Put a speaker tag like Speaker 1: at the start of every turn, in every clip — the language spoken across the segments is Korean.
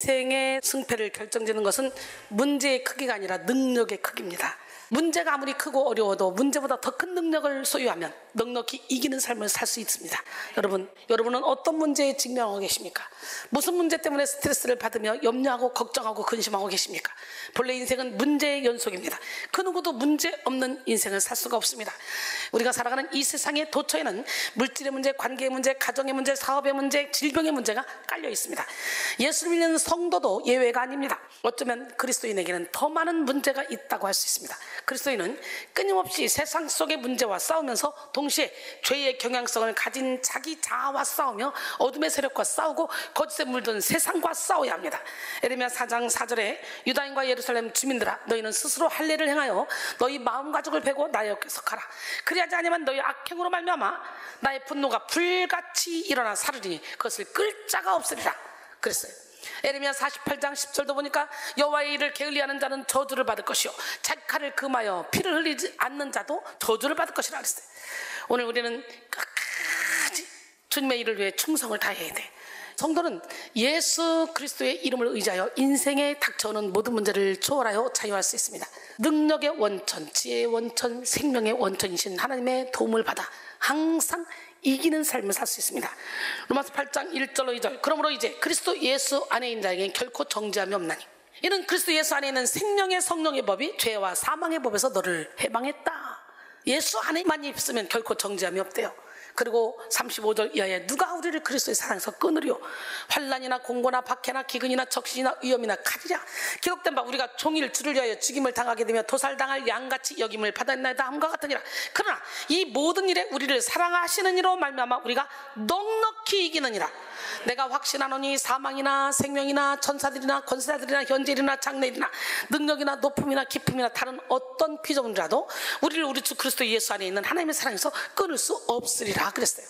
Speaker 1: 인생의 승패를 결정짓는 것은 문제의 크기가 아니라 능력의 크기입니다. 문제가 아무리 크고 어려워도 문제보다 더 큰 능력을 소유하면 넉넉히 이기는 삶을 살 수 있습니다. 여러분은 어떤 문제에 직면하고 계십니까? 무슨 문제 때문에 스트레스를 받으며 염려하고 걱정하고 근심하고 계십니까? 본래 인생은 문제의 연속입니다. 그 누구도 문제 없는 인생을 살 수가 없습니다. 우리가 살아가는 이 세상의 도처에는 물질의 문제, 관계의 문제, 가정의 문제, 사업의 문제, 질병의 문제가 깔려 있습니다. 예수를 믿는 성도도 예외가 아닙니다. 어쩌면 그리스도인에게는 더 많은 문제가 있다고 할 수 있습니다. 그리스도인은 끊임없이 세상 속의 문제와 싸우면서 동시에 죄의 경향성을 가진 자기 자아와 싸우며 어둠의 세력과 싸우고 거짓에 물든 세상과 싸워야 합니다. 에레미야 4장 4절에 유다인과 예루살렘 주민들아, 너희는 스스로 할례를 행하여 너희 마음가죽을 베고 나의 옆에서 가라. 그리하지 아니하면 너희 악행으로 말미암아 나의 분노가 불같이 일어나 사르리니 그것을 끌 자가 없으리라 그랬어요. 에레미야 48장 10절도 보니까 여호와의 일을 게을리하는 자는 저주를 받을 것이요 자기 칼을 금하여 피를 흘리지 않는 자도 저주를 받을 것이라 그랬어요. 오늘 우리는 끝까지 주님의 일을 위해 충성을 다해야 돼. 성도는 예수 그리스도의 이름을 의지하여 인생에 닥쳐오는 모든 문제를 초월하여 자유할 수 있습니다. 능력의 원천, 지혜의 원천, 생명의 원천이신 하나님의 도움을 받아 항상 이기는 삶을 살 수 있습니다. 로마서 8장 1절로 2절. 그러므로 이제 그리스도 예수 안에 있는 자에게는 결코 정죄함이 없나니 이는 그리스도 예수 안에 있는 생명의 성령의 법이 죄와 사망의 법에서 너를 해방했다. 예수 안에만 있으면 결코 정죄함이 없대요. 그리고 35절 이하에 누가 우리를 그리스도의 사랑에서 끊으리요? 환난이나 공고나 박해나 기근이나 적신이나 위험이나 칼이랴. 기록된 바 우리가 종일 주를 위하여 죽임을 당하게 되며 도살당할 양같이 여김을 받았나이다 함과 같으니라. 그러나 이 모든 일에 우리를 사랑하시는 이로 말미암아 우리가 넉넉히 이기느니라. 내가 확신하노니 사망이나 생명이나 천사들이나 권세자들이나 현재일이나 장래일이나 능력이나 높음이나 깊음이나 다른 어떤 피조물이라도 우리를 우리 주 그리스도 예수 안에 있는 하나님의 사랑에서 끊을 수 없으리라 그랬어요.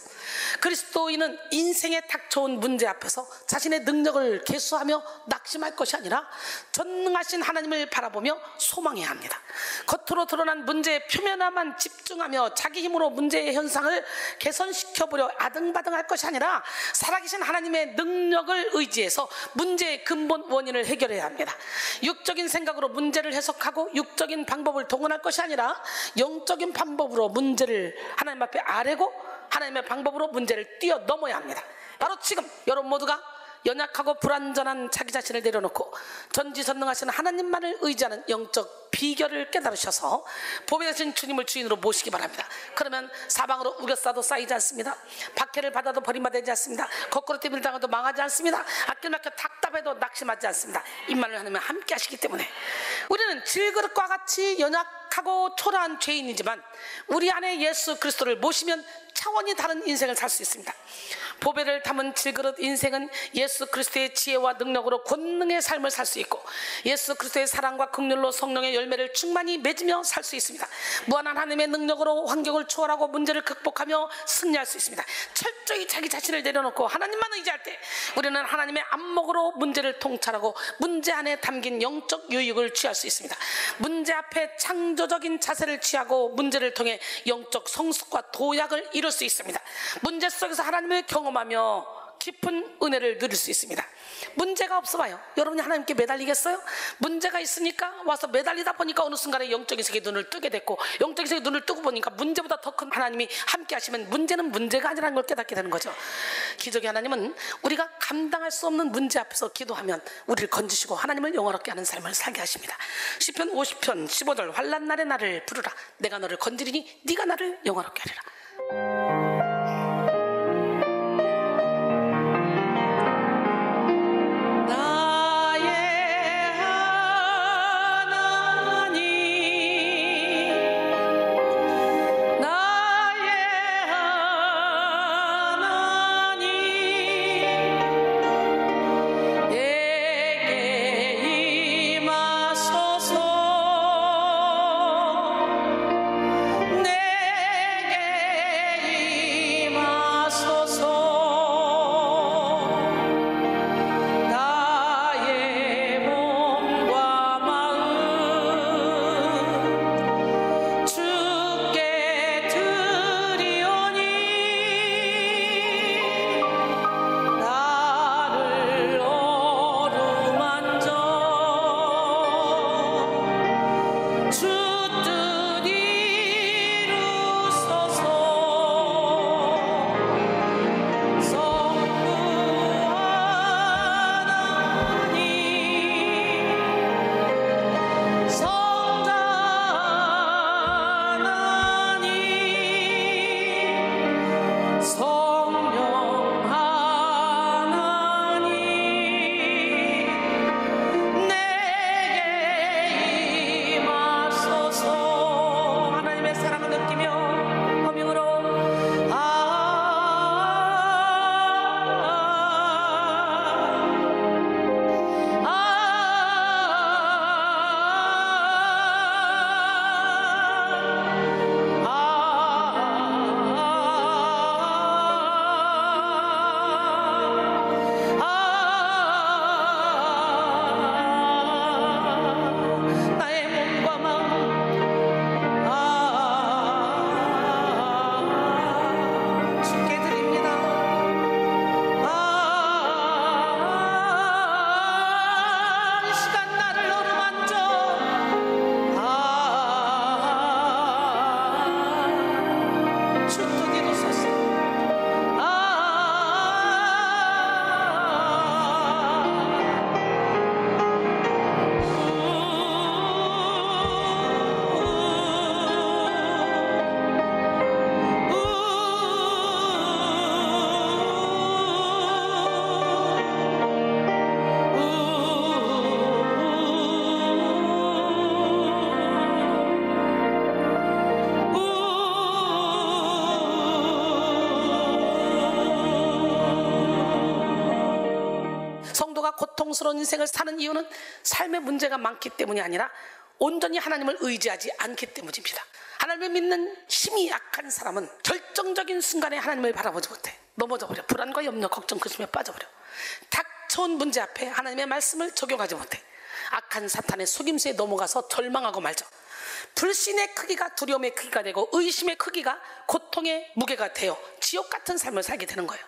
Speaker 1: 그리스도인은 인생에 닥쳐온 문제 앞에서 자신의 능력을 계수하며 낙심할 것이 아니라 전능하신 하나님을 바라보며 소망해야 합니다. 겉으로 드러난 문제의 표면화만 집중하며 자기 힘으로 문제의 현상을 개선시켜보려 아등바등할 것이 아니라 살아계신 하나님의 능력을 의지해서 문제의 근본 원인을 해결해야 합니다. 육적인 생각으로 문제를 해석하고 육적인 방법을 동원할 것이 아니라 영적인 방법으로 문제를 하나님 앞에 아뢰고 하나님의 방법으로 문제를 뛰어넘어야 합니다. 바로 지금 여러분 모두가 연약하고 불완전한 자기 자신을 내려놓고 전지전능하신 하나님만을 의지하는 영적 비결을 깨달으셔서 보배 되신 주님을 주인으로 모시기 바랍니다. 그러면 사방으로 우겨싸도 쌓이지 않습니다. 박해를 받아도 버림받지 않습니다. 거꾸로 뛰밀 당해도 망하지 않습니다. 앞길 막혀 답답해도 낙심하지 않습니다. 임마누엘 하나님은 함께 하시기 때문에 우리는 질그릇과 같이 연약하고 초라한 죄인이지만 우리 안에 예수 그리스도를 모시면 차원이 다른 인생을 살 수 있습니다. 보배를 담은 질그릇 인생은 예수 그리스도의 지혜와 능력으로 권능의 삶을 살 수 있고 예수 그리스도의 사랑과 긍휼로 성령의 열매를 충만히 맺으며 살 수 있습니다. 무한한 하나님의 능력으로 환경을 초월하고 문제를 극복하며 승리할 수 있습니다. 철저히 자기 자신을 내려놓고 하나님만 의지할 때 우리는 하나님의 안목으로 문제를 통찰하고 문제 안에 담긴 영적 유익을 취할 수 있습니다. 문제 앞에 창조적인 자세를 취하고 문제를 통해 영적 성숙과 도약을 이룰 수 있습니다. 문제 속에서 하나님을 경험하며 깊은 은혜를 누릴 수 있습니다. 문제가 없어봐요. 여러분이 하나님께 매달리겠어요? 문제가 있으니까 와서 매달리다 보니까 어느 순간에 영적인 세계에 눈을 뜨게 됐고 영적인 세계에 눈을 뜨고 보니까 문제보다 더 큰 하나님이 함께 하시면 문제는 문제가 아니라는 걸 깨닫게 되는 거죠. 기적의 하나님은 우리가 감당할 수 없는 문제 앞에서 기도하면 우리를 건지시고 하나님을 영화롭게 하는 삶을 살게 하십니다. 시편 50편 15절 환난 날에 나를 부르라. 내가 너를 건드리니 네가 나를 영화롭게 하리라.
Speaker 2: 내게
Speaker 1: 고통스러운 인생을 사는 이유는 삶의 문제가 많기 때문이 아니라 온전히 하나님을 의지하지 않기 때문입니다. 하나님을 믿는 힘이 약한 사람은 결정적인 순간에 하나님을 바라보지 못해 넘어져버려. 불안과 염려, 걱정, 근심에 빠져버려. 닥쳐온 문제 앞에 하나님의 말씀을 적용하지 못해 악한 사탄의 속임수에 넘어가서 절망하고 말죠. 불신의 크기가 두려움의 크기가 되고 의심의 크기가 고통의 무게가 되어 지옥 같은 삶을 살게 되는 거예요.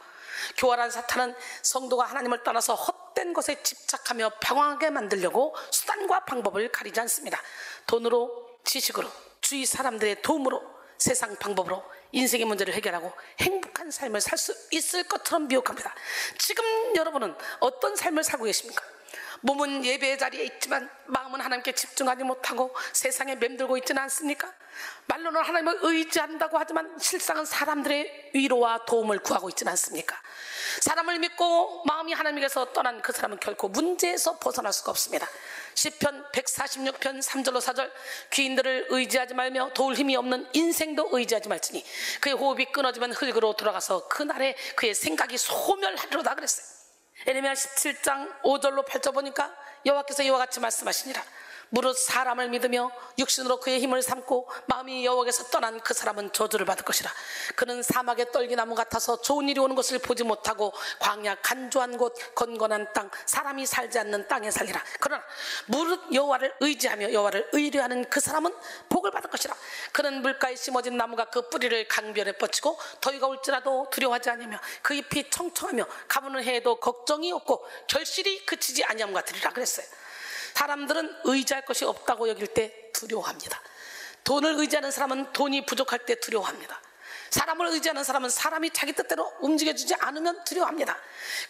Speaker 1: 교활한 사탄은 성도가 하나님을 떠나서 헛된 것에 집착하며 방황하게 만들려고 수단과 방법을 가리지 않습니다. 돈으로, 지식으로, 주위 사람들의 도움으로, 세상 방법으로 인생의 문제를 해결하고 행복한 삶을 살 수 있을 것처럼 미혹합니다. 지금 여러분은 어떤 삶을 살고 계십니까? 몸은 예배의 자리에 있지만 마음은 하나님께 집중하지 못하고 세상에 맴돌고 있지는 않습니까? 말로는 하나님을 의지한다고 하지만 실상은 사람들의 위로와 도움을 구하고 있지는 않습니까? 사람을 믿고 마음이 하나님께서 떠난 그 사람은 결코 문제에서 벗어날 수가 없습니다. 시편 146편 3절로 4절, 귀인들을 의지하지 말며 도울 힘이 없는 인생도 의지하지 말지니 그의 호흡이 끊어지면 흙으로 돌아가서 그날에 그의 생각이 소멸하리로다 그랬어요. 에레미야 17장 5절로 8절 보니까 여호와께서 이와 같이 말씀하시니라. 무릇 사람을 믿으며 육신으로 그의 힘을 삼고 마음이 여호와께서 떠난 그 사람은 저주를 받을 것이라. 그는 사막의 떨기나무 같아서 좋은 일이 오는 것을 보지 못하고 광야 간조한 곳 건건한 땅 사람이 살지 않는 땅에 살리라. 그러나 무릇 여호와를 의지하며 여호와를 의뢰하는 그 사람은 복을 받을 것이라. 그는 물가에 심어진 나무가 그 뿌리를 강변에 뻗치고 더위가 올지라도 두려워하지 않으며 그 잎이 청청하며 가무는 해에도 걱정이 없고 결실이 그치지 아니함 같으리라 그랬어요. 사람들은 의지할 것이 없다고 여길 때 두려워합니다. 돈을 의지하는 사람은 돈이 부족할 때 두려워합니다. 사람을 의지하는 사람은 사람이 자기 뜻대로 움직여주지 않으면 두려워합니다.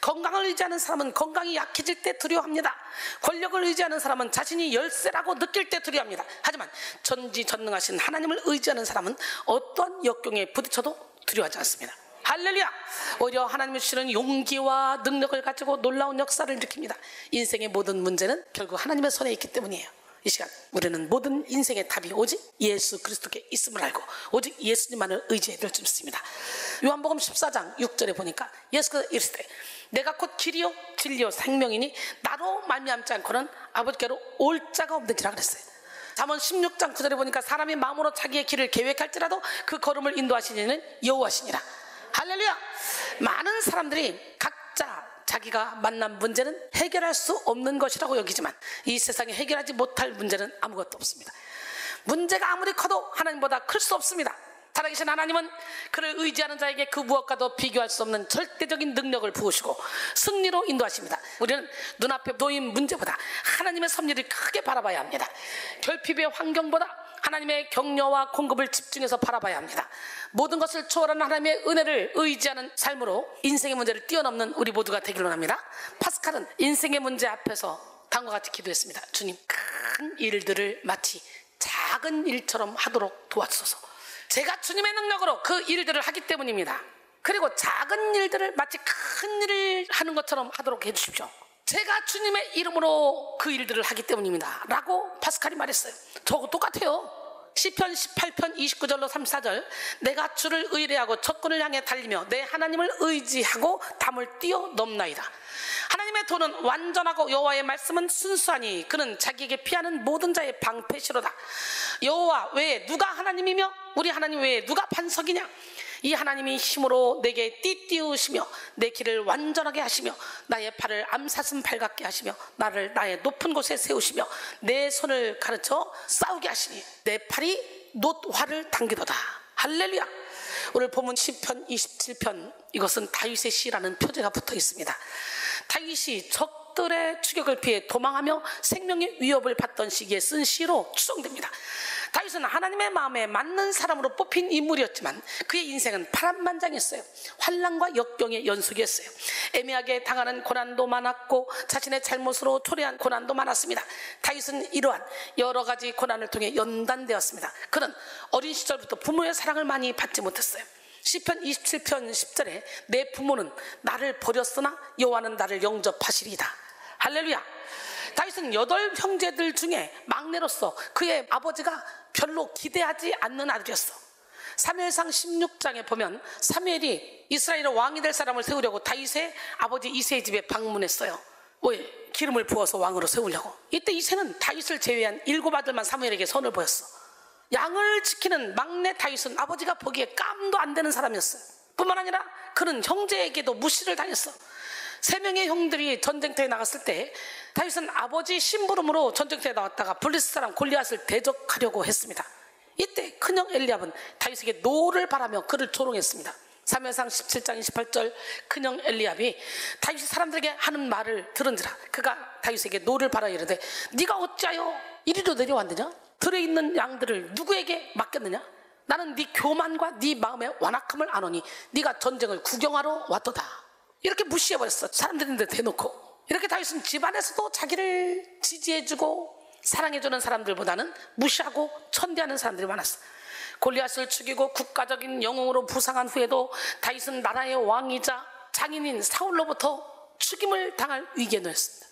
Speaker 1: 건강을 의지하는 사람은 건강이 약해질 때 두려워합니다. 권력을 의지하는 사람은 자신이 열세라고 느낄 때 두려워합니다. 하지만 전지전능하신 하나님을 의지하는 사람은 어떠한 역경에 부딪혀도 두려워하지 않습니다. 할렐루야! 오히려 하나님이 주시는 용기와 능력을 가지고 놀라운 역사를 일으킵니다. 인생의 모든 문제는 결국 하나님의 손에 있기 때문이에요. 이 시간 우리는 모든 인생의 답이 오직 예수 그리스도께 있음을 알고 오직 예수님만을 의지해야 될 줄 믿습니다. 요한복음 14장 6절에 보니까 예수께서 이르시되 내가 곧 길이요 진리요 생명이니 나로 말미암지 않고는 아버지께로 올 자가 없느니라 그랬어요. 잠언 16장 9절에 보니까 사람이 마음으로 자기의 길을 계획할지라도 그 걸음을 인도하시는 여호와시니라. 할렐루야! 많은 사람들이 각자 자기가 만난 문제는 해결할 수 없는 것이라고 여기지만 이 세상에 해결하지 못할 문제는 아무것도 없습니다. 문제가 아무리 커도 하나님보다 클 수 없습니다. 살아계신 하나님은 그를 의지하는 자에게 그 무엇과도 비교할 수 없는 절대적인 능력을 부으시고 승리로 인도하십니다. 우리는 눈앞에 놓인 문제보다 하나님의 섭리를 크게 바라봐야 합니다. 결핍의 환경보다 하나님의 격려와 공급을 집중해서 바라봐야 합니다. 모든 것을 초월하는 하나님의 은혜를 의지하는 삶으로 인생의 문제를 뛰어넘는 우리 모두가 되기를 원합니다. 파스칼은 인생의 문제 앞에서 다음과 같이 기도했습니다. 주님, 큰 일들을 마치 작은 일처럼 하도록 도와주소서. 제가 주님의 능력으로 그 일들을 하기 때문입니다. 그리고 작은 일들을 마치 큰 일을 하는 것처럼 하도록 해주십시오. 제가 주님의 이름으로 그 일들을 하기 때문입니다 라고 파스칼이 말했어요. 저거 똑같아요. 시편 18편 29절로 34절, 내가 주를 의뢰하고 적군을 향해 달리며 내 하나님을 의지하고 담을 뛰어넘나이다. 하나님의 도는 완전하고 여호와의 말씀은 순수하니 그는 자기에게 피하는 모든 자의 방패시로다. 여호와 외에 누가 하나님이며 우리 하나님 외에 누가 반석이냐. 이 하나님이 힘으로 내게 띠띠우시며 내 길을 완전하게 하시며 나의 팔을 암사슴 발 같게 하시며 나를 나의 높은 곳에 세우시며 내 손을 가르쳐 싸우게 하시니 내 팔이 놋화를 당기도다. 할렐루야. 오늘 본문 시편 27편, 이것은 다윗의 시라는 표제가 붙어 있습니다. 다윗이 적들의 추격을 피해 도망하며 생명의 위협을 받던 시기에 쓴 시로 추정됩니다. 다윗은 하나님의 마음에 맞는 사람으로 뽑힌 인물이었지만 그의 인생은 파란만장했어요. 환난과 역경의 연속이었어요. 애매하게 당하는 고난도 많았고 자신의 잘못으로 초래한 고난도 많았습니다. 다윗은 이러한 여러 가지 고난을 통해 연단되었습니다. 그는 어린 시절부터 부모의 사랑을 많이 받지 못했어요. 시편 27편 10절에 내 부모는 나를 버렸으나 여호와는 나를 영접하시리이다. 할렐루야. 다윗은 8 형제들 중에 막내로서 그의 아버지가 별로 기대하지 않는 아들이었어. 사무엘상 16장에 보면 사무엘이 이스라엘의 왕이 될 사람을 세우려고 다윗의 아버지 이새의 집에 방문했어요. 왜? 기름을 부어서 왕으로 세우려고. 이때 이새는 다윗을 제외한 7 아들만 사무엘에게 선을 보였어. 양을 지키는 막내 다윗은 아버지가 보기에 깜도 안 되는 사람이었어요. 뿐만 아니라 그는 형제에게도 무시를 당했어. 3명의 형들이 전쟁터에 나갔을 때 다윗은 아버지 심부름으로 전쟁터에 나왔다가 블리스 사람 골리앗을 대적하려고 했습니다. 이때 큰형 엘리압은 다윗에게 노를 바라며 그를 조롱했습니다. 사무엘상 17장 28절 큰형 엘리압이 다윗이 사람들에게 하는 말을 들은지라 그가 다윗에게 노를 바라 이르되 네가 어찌하여 이리로 내려왔느냐? 들에 있는 양들을 누구에게 맡겼느냐? 나는 네 교만과 네 마음의 완악함을 아노니 네가 전쟁을 구경하러 왔도다. 이렇게 무시해버렸어. 사람들인데 대놓고. 이렇게 다윗은 집안에서도 자기를 지지해주고 사랑해주는 사람들보다는 무시하고 천대하는 사람들이 많았어. 골리앗을 죽이고 국가적인 영웅으로 부상한 후에도 다윗은 나라의 왕이자 장인인 사울로부터 죽임을 당할 위기에 놓였습니다.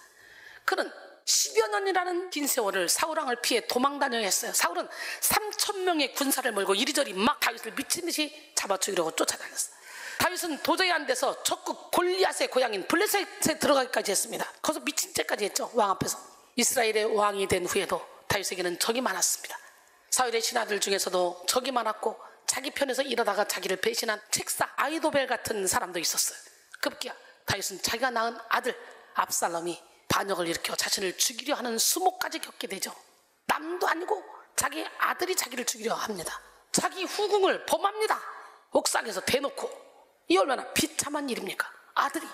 Speaker 1: 그는 10여 년이라는 긴 세월을 사울왕을 피해 도망다녀야 했어요. 사울은 3,000명의 군사를 몰고 이리저리 막 다윗을 미친 듯이 잡아 죽이려고 쫓아다녔어요. 다윗은 도저히 안 돼서 적국 골리앗의 고향인 블레셋에 들어가기까지 했습니다. 거기서 미친 죄까지 했죠. 왕 앞에서. 이스라엘의 왕이 된 후에도 다윗에게는 적이 많았습니다. 사울의 신하들 중에서도 적이 많았고 자기 편에서 일하다가 자기를 배신한 책사 아이도벨 같은 사람도 있었어요. 급기야 다윗은 자기가 낳은 아들 압살롬이 반역을 일으켜 자신을 죽이려 하는 수모까지 겪게 되죠. 남도 아니고 자기 아들이 자기를 죽이려 합니다. 자기 후궁을 범합니다. 옥상에서 대놓고. 이 얼마나 비참한 일입니까? 아들이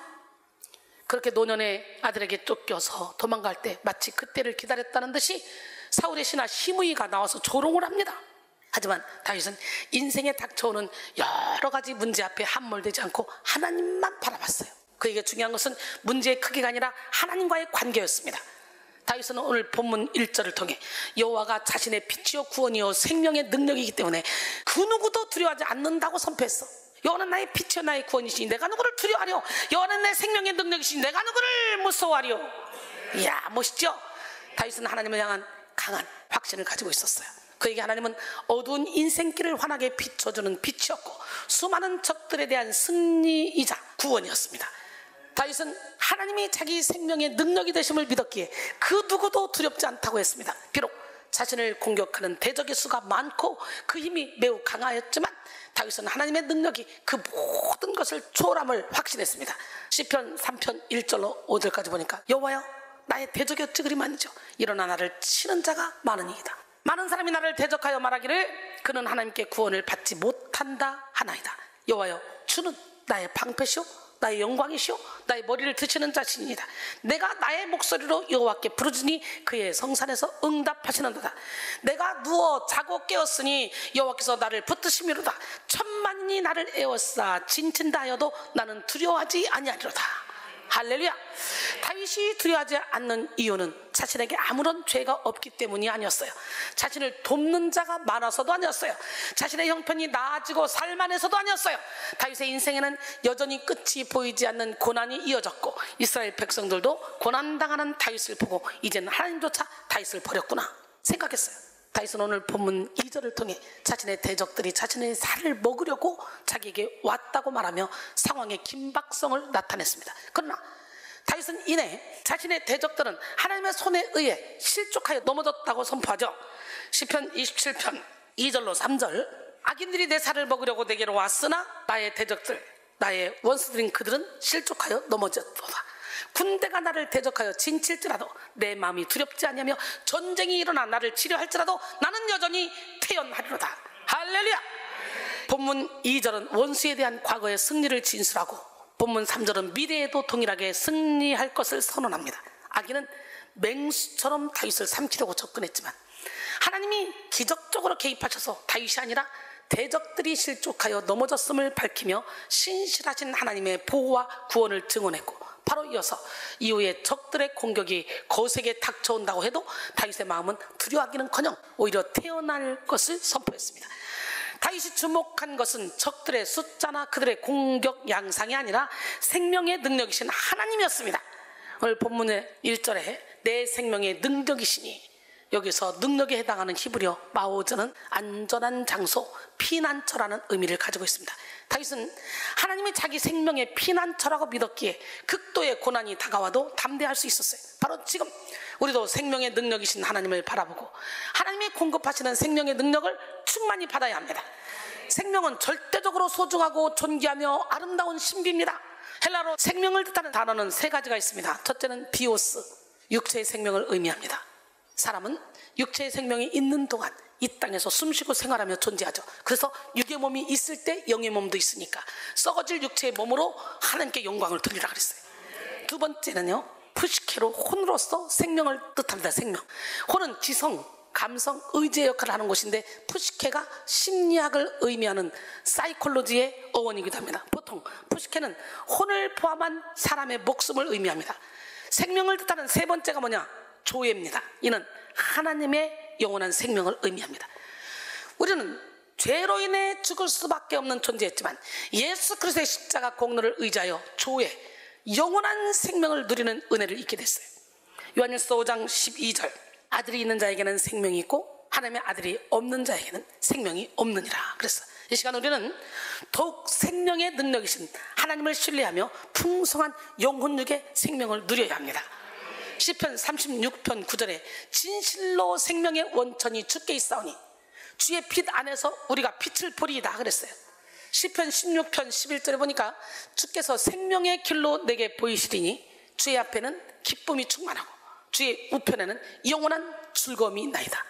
Speaker 1: 그렇게 노년의 아들에게 쫓겨서 도망갈 때 마치 그때를 기다렸다는 듯이 사울의 신하 시므이가 나와서 조롱을 합니다. 하지만 다윗은 인생에 닥쳐오는 여러 가지 문제 앞에 함몰되지 않고 하나님만 바라봤어요. 그에게 중요한 것은 문제의 크기가 아니라 하나님과의 관계였습니다. 다윗은 오늘 본문 1절을 통해 여호와가 자신의 빛이요 구원이요 생명의 능력이기 때문에 그 누구도 두려워하지 않는다고 선포했어. 여호와는 나의 빛이요 나의 구원이시니 내가 누구를 두려워하려? 여호와는 내 생명의 능력이시니 내가 누구를 무서워하려? 이야 멋있죠? 다윗은 하나님을 향한 강한 확신을 가지고 있었어요. 그에게 하나님은 어두운 인생길을 환하게 비춰주는 빛이었고 수많은 적들에 대한 승리이자 구원이었습니다. 다윗은 하나님이 자기 생명의 능력이 되심을 믿었기에 그 누구도 두렵지 않다고 했습니다. 비록 자신을 공격하는 대적의 수가 많고 그 힘이 매우 강하였지만 다윗은 하나님의 능력이 그 모든 것을 초월함을 확신했습니다. 시편 3편 1절로 5절까지 보니까 여호와여 나의 대적이 어찌 그리 많으죠? 일어나 나를 치는 자가 많으니이다. 많은 사람이 나를 대적하여 말하기를 그는 하나님께 구원을 받지 못한다 하나이다. 여호와여 주는 나의 방패시오 나의 영광이시오 나의 머리를 드시는 자신이다. 내가 나의 목소리로 여호와께 부르짖으니 그의 성산에서 응답하시는도다. 내가 누워 자고 깨었으니 여호와께서 나를 붙드심이로다. 천만인이 나를 에워싸 진친다 하여도 나는 두려워하지 아니하리로다. 할렐루야. 다윗이 두려워하지 않는 이유는 자신에게 아무런 죄가 없기 때문이 아니었어요. 자신을 돕는 자가 많아서도 아니었어요. 자신의 형편이 나아지고 살만해서도 아니었어요. 다윗의 인생에는 여전히 끝이 보이지 않는 고난이 이어졌고 이스라엘 백성들도 고난당하는 다윗을 보고 이제는 하나님조차 다윗을 버렸구나 생각했어요. 다윗은 오늘 본문 2절을 통해 자신의 대적들이 자신의 살을 먹으려고 자기에게 왔다고 말하며 상황의 긴박성을 나타냈습니다. 그러나 다윗은 이내 자신의 대적들은 하나님의 손에 의해 실족하여 넘어졌다고 선포하죠. 시편 27편 2절로 3절 악인들이 내 살을 먹으려고 내게로 왔으나 나의 대적들 나의 원수들인 그들은 실족하여 넘어졌도다. 군대가 나를 대적하여 진칠지라도 내 마음이 두렵지 않으며 전쟁이 일어나 나를 치료할지라도 나는 여전히 태연하리로다. 할렐루야. 본문 2절은 원수에 대한 과거의 승리를 진술하고 본문 3절은 미래에도 동일하게 승리할 것을 선언합니다. 악인은 맹수처럼 다윗을 삼키려고 접근했지만 하나님이 기적적으로 개입하셔서 다윗이 아니라 대적들이 실족하여 넘어졌음을 밝히며 신실하신 하나님의 보호와 구원을 증언했고 바로 이어서 이후에 적들의 공격이 거세게 닥쳐온다고 해도 다윗의 마음은 두려워하기는커녕 오히려 태어날 것을 선포했습니다. 다윗이 주목한 것은 적들의 숫자나 그들의 공격 양상이 아니라 생명의 능력이신 하나님이었습니다. 오늘 본문의 1절에 내 생명의 능력이시니 여기서 능력에 해당하는 히브리어 마오즈는 안전한 장소, 피난처라는 의미를 가지고 있습니다. 다윗은 하나님이 자기 생명의 피난처라고 믿었기에 극도의 고난이 다가와도 담대할 수 있었어요. 바로 지금 우리도 생명의 능력이신 하나님을 바라보고 하나님이 공급하시는 생명의 능력을 충만히 받아야 합니다. 생명은 절대적으로 소중하고 존귀하며 아름다운 신비입니다. 헬라로 생명을 뜻하는 단어는 세 가지가 있습니다. 첫째는 비오스, 육체의 생명을 의미합니다. 사람은 육체의 생명이 있는 동안 이 땅에서 숨쉬고 생활하며 존재하죠. 그래서 육의 몸이 있을 때 영의 몸도 있으니까 썩어질 육체의 몸으로 하나님께 영광을 돌리라 그랬어요. 두 번째는요, 푸시케로 혼으로서 생명을 뜻합니다. 생명. 혼은 지성, 감성, 의지의 역할을 하는 곳인데 푸시케가 심리학을 의미하는 사이콜로지의 어원이기도 합니다. 보통 푸시케는 혼을 포함한 사람의 목숨을 의미합니다. 생명을 뜻하는 세 번째가 뭐냐? 조예입니다. 이는 하나님의 영원한 생명을 의미합니다. 우리는 죄로 인해 죽을 수밖에 없는 존재였지만 예수 그리스도의 십자가 공로를 의지하여 조예, 영원한 생명을 누리는 은혜를 잊게 됐어요. 요한일서 5장 12절, 아들이 있는 자에게는 생명이 있고 하나님의 아들이 없는 자에게는 생명이 없느니라 그랬어요. 이 시간 우리는 더욱 생명의 능력이신 하나님을 신뢰하며 풍성한 영혼육의 생명을 누려야 합니다. 시편 36편 9절에 진실로 생명의 원천이 주께 있사오니 주의 빛 안에서 우리가 빛을 보리이다 그랬어요. 시편 16편 11절에 보니까 주께서 생명의 길로 내게 보이시리니 주의 앞에는 기쁨이 충만하고 주의 우편에는 영원한 즐거움이 있나이다.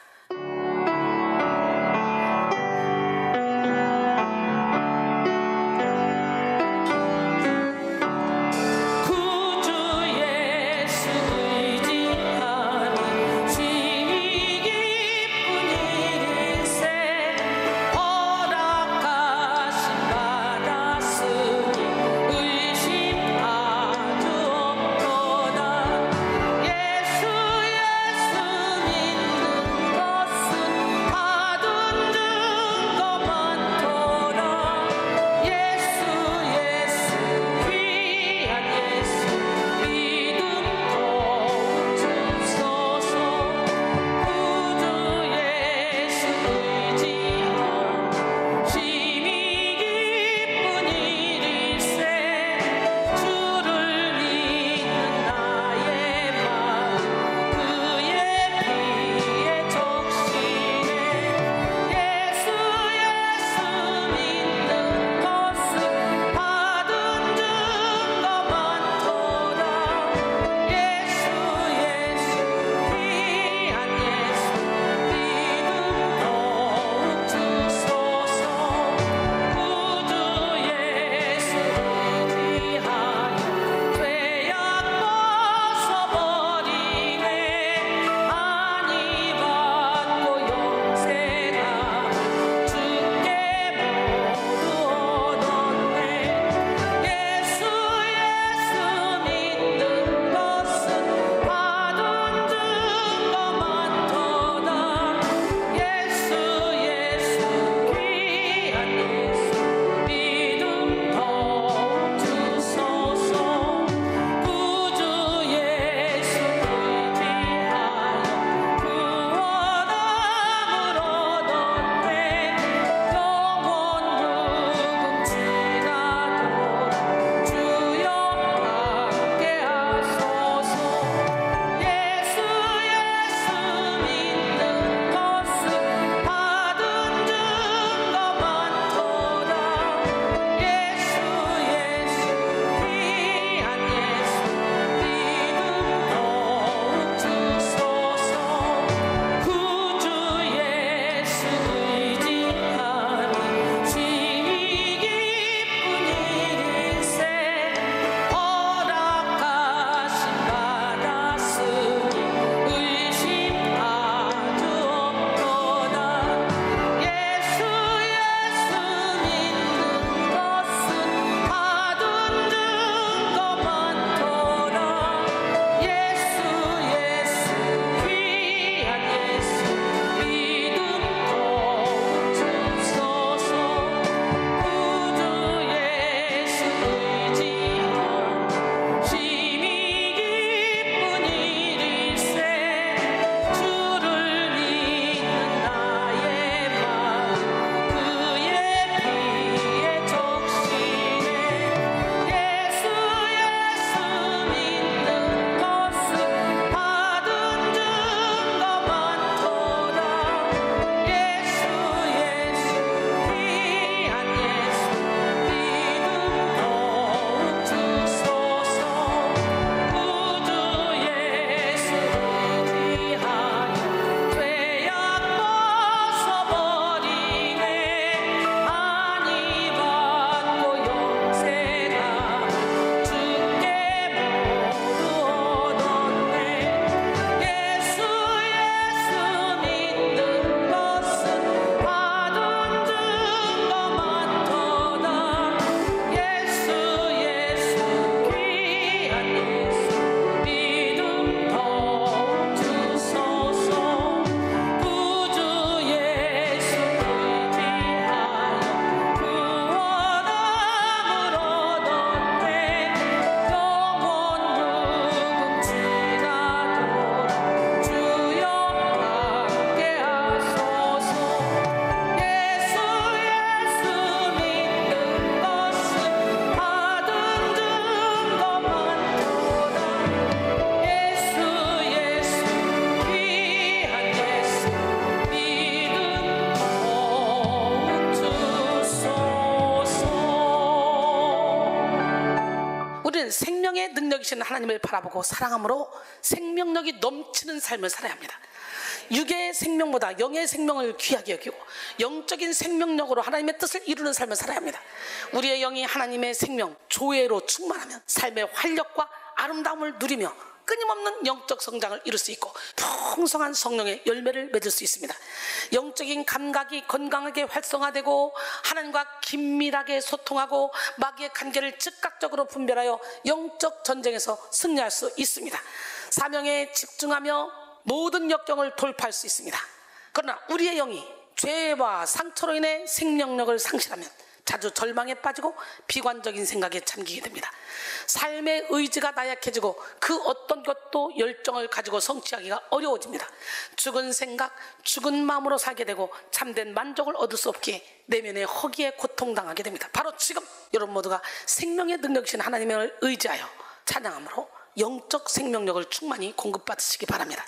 Speaker 2: 예수 믿는
Speaker 1: 능력이신 하나님을 바라보고 사랑함으로 생명력이 넘치는 삶을 살아야 합니다. 육의 생명보다 영의 생명을 귀하게 여기고 영적인 생명력으로 하나님의 뜻을 이루는 삶을 살아야 합니다. 우리의 영이 하나님의 생명, 조회로 충만하면 삶의 활력과 아름다움을 누리며 끊임없는 영적 성장을 이룰 수 있고 풍성한 성령의 열매를 맺을 수 있습니다. 영적인 감각이 건강하게 활성화되고 하나님과 긴밀하게 소통하고 마귀의 관계를 즉각적으로 분별하여 영적 전쟁에서 승리할 수 있습니다. 사명에 집중하며 모든 역경을 돌파할 수 있습니다. 그러나 우리의 영이 죄와 상처로 인해 생명력을 상실하면 자주 절망에 빠지고 비관적인 생각에 잠기게 됩니다. 삶의 의지가 나약해지고 그 어떤 것도 열정을 가지고 성취하기가 어려워집니다. 죽은 생각, 죽은 마음으로 살게 되고 참된 만족을 얻을 수 없기에 내면의 허기에 고통당하게 됩니다. 바로 지금 여러분 모두가 생명의 능력이신 하나님을 의지하여 찬양함으로 영적 생명력을 충만히 공급받으시기 바랍니다.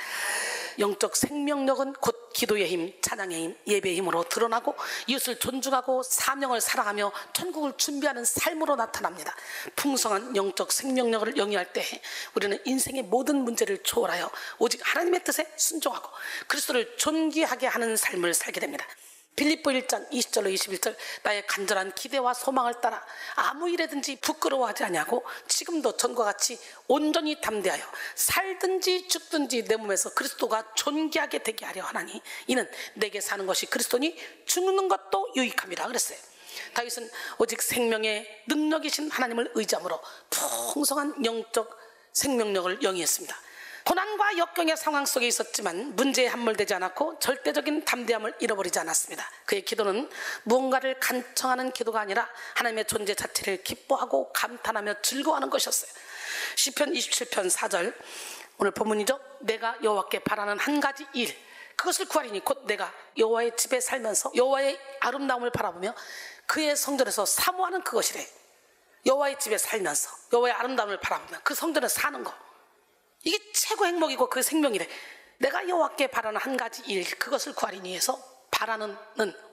Speaker 1: 영적 생명력은 곧 기도의 힘, 찬양의 힘, 예배의 힘으로 드러나고 이웃을 존중하고 사명을 사랑하며 천국을 준비하는 삶으로 나타납니다. 풍성한 영적 생명력을 영위할 때 우리는 인생의 모든 문제를 초월하여 오직 하나님의 뜻에 순종하고 그리스도를 존귀하게 하는 삶을 살게 됩니다. 빌립보 1장 20절로 21절 나의 간절한 기대와 소망을 따라 아무 일에든지 부끄러워하지 아니하고 지금도 전과 같이 온전히 담대하여 살든지 죽든지 내 몸에서 그리스도가 존귀하게 되게 하려 하나니 이는 내게 사는 것이 그리스도니 죽는 것도 유익함이라 그랬어요. 다윗은 오직 생명의 능력이신 하나님을 의지함으로 풍성한 영적 생명력을 영위했습니다. 고난과 역경의 상황 속에 있었지만 문제에 함몰되지 않았고 절대적인 담대함을 잃어버리지 않았습니다. 그의 기도는 무언가를 간청하는 기도가 아니라 하나님의 존재 자체를 기뻐하고 감탄하며 즐거워하는 것이었어요. 시편 27편 4절 오늘 본문이죠. 내가 여호와께 바라는 한 가지 일 그것을 구하리니 곧 내가 여호와의 집에 살면서 여호와의 아름다움을 바라보며 그의 성전에서 사모하는 그것이래. 여호와의 집에 살면서 여호와의 아름다움을 바라보며 그 성전에서 사는 것 이게 최고 행복이고 그 생명이래. 내가 여호와께 바라는 한 가지 일 그것을 구하리니 해서 바라는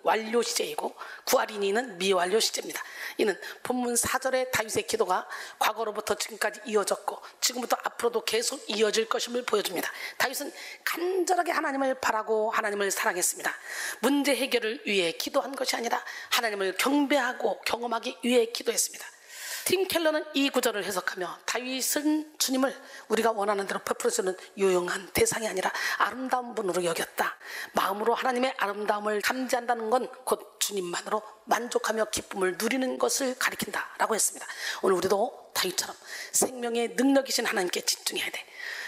Speaker 1: 완료 시제이고 구하리니는 미완료 시제입니다. 이는 본문 4절의 다윗의 기도가 과거로부터 지금까지 이어졌고 지금부터 앞으로도 계속 이어질 것임을 보여줍니다. 다윗은 간절하게 하나님을 바라고 하나님을 사랑했습니다. 문제 해결을 위해 기도한 것이 아니라 하나님을 경배하고 경험하기 위해 기도했습니다. 팀 켈러는 이 구절을 해석하며 다윗은 주님을 우리가 원하는 대로 베풀어주는 유용한 대상이 아니라 아름다운 분으로 여겼다. 마음으로 하나님의 아름다움을 감지한다는 건 곧 주님만으로 만족하며 기쁨을 누리는 것을 가리킨다라고 했습니다. 오늘 우리도 다윗처럼 생명의 능력이신 하나님께 집중해야 돼.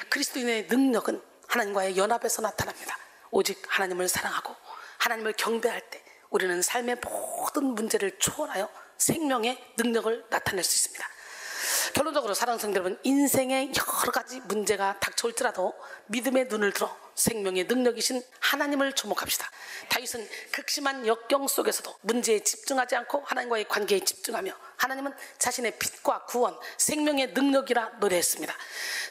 Speaker 1: 그리스도인의 능력은 하나님과의 연합에서 나타납니다. 오직 하나님을 사랑하고 하나님을 경배할 때 우리는 삶의 모든 문제를 초월하여 생명의 능력을 나타낼 수 있습니다. 결론적으로 사랑하는 성도 여러분, 인생에 여러 가지 문제가 닥쳐올지라도 믿음의 눈을 들어 생명의 능력이신 하나님을 주목합시다. 다윗은 극심한 역경 속에서도 문제에 집중하지 않고 하나님과의 관계에 집중하며 하나님은 자신의 빛과 구원, 생명의 능력이라 노래했습니다.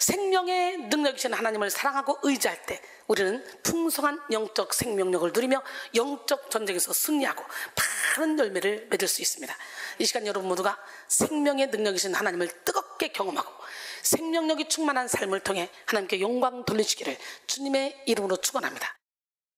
Speaker 1: 생명의 능력이신 하나님을 사랑하고 의지할 때 우리는 풍성한 영적 생명력을 누리며 영적 전쟁에서 승리하고 많은 열매를 맺을 수 있습니다. 이 시간 여러분 모두가 생명의 능력이신 하나님을 뜨겁게 경험하고 생명력이 충만한 삶을 통해 하나님께 영광 돌리시기를 주님의 이름으로 축원합니다.